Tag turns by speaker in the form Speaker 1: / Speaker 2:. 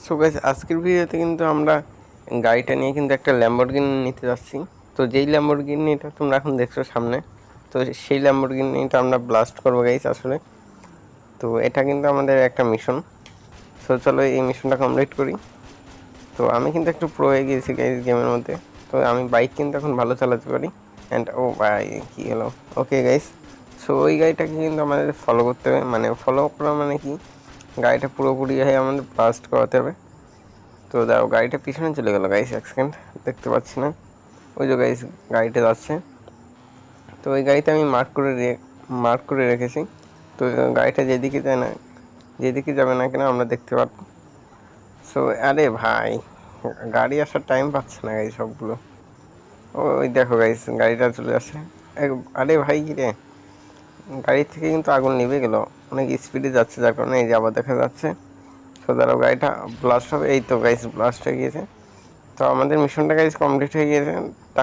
Speaker 1: So guys আজকের ভিডিওতে কিন্তু আমরা গাড়িটা নিয়ে কিন্তু একটা ল্যাম্বরগিনি নিতে যাচ্ছি। তো যেই ল্যাম্বরগিনিটা তোমরা এখন দেখছো সামনে, তো সেই ল্যাম্বরগিনিটা আমরা ব্লাস্ট করবো গাইস আসলে। তো এটা কিন্তু আমাদের একটা মিশন। সো চলো এই মিশনটা কমপ্লিট করি। তো আমি কিন্তু একটু প্রো হয়ে গিয়েছি গাইস গেমের মধ্যে। তো আমি বাইক কিন্তু এখন ভালো চালাতে পারি। অ্যান্ড ও ভাই কী হলো, ওকে গাইস। সো ওই গাড়িটাকে কিন্তু আমাদের ফলো করতে হবে, মানে ফলো করা মানে কি, গাড়িটা পুরোপুরি হয়ে আমাদের ব্লাস্ট করাতে হবে। তো দাঁড়াও, গাড়িটা পিছনে চলে গেল গাইস, এক সেকেন্ড, দেখতে পাচ্ছি না। ওই যে গাইস গাড়িটা যাচ্ছে। তো ওই গাড়িতে আমি মার্ক করে রেখেছি। তো গাড়িটা যেদিকে যায় না, যেদিকে যাবে না কেন আমরা দেখতে পারবো। সো আরে ভাই, গাড়ি আসার টাইম পাচ্ছে না গাইস সবগুলো। ওই দেখো গাইস গাড়িটা চলে আসছে। আরে ভাই কি রে, গাড়ি থেকে কিন্তু আগুন নিভে গেল, অনেক স্পিডে যাচ্ছে যার কারণে এই যে আবার দেখা যাচ্ছে। তো দাঁড়াও, গাড়িটা ব্লাস্ট হবে। এই তো গাইস ব্লাস্ট হয়ে গিয়েছে। তো আমাদের মিশনটা গাইস কমপ্লিট হয়ে গিয়েছে।